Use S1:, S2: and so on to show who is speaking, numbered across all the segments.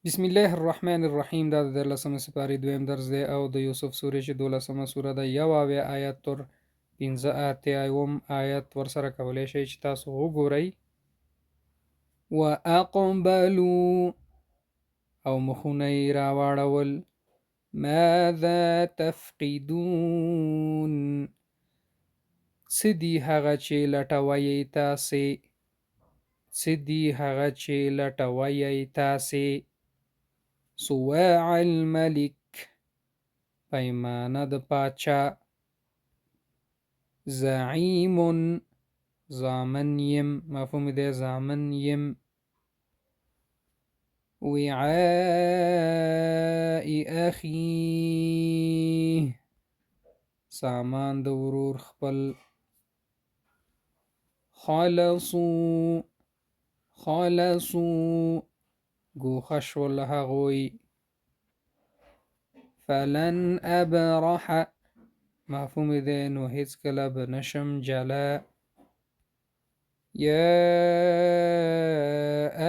S1: بسم الله الرحمن الرحیم. دا د 13مې سپارې دویم درس دی او د یوسف سورې چې 12مه سوره ده. یو اویا آیت تر 15 آیت ورسره کولی شئ چې تاسو وګورئ. واقبلوا او مخونه یې راواړول. ماذا تفقدون څه دي هغه چې لټوئ تاسې، څه دي هغه چې لټوئ تاسې. سواع الملک پیمانه د پاچا. زعیم زامن یم، مفهوم دی زامن یم. وعاء اخی سامان د ورور خپل. خلصو گوښه شول هغوی. فلن ابرح مفهوم دی نو هیڅ کله به نشم جلا. یا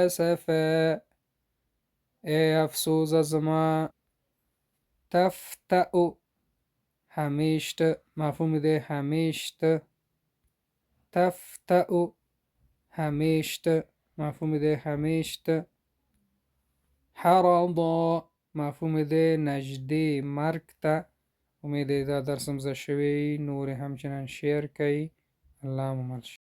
S1: اسفا ای افسوس زما. تفتأ همیشت مفهوم دی همیشت. تفتأ همیشت مفهوم دی همیشت. حرضا مفهوم دی نجدې مرګ ته. امید دا درس هم زده شوی، نور همچنان شیر کړئ. الله مو مل شه.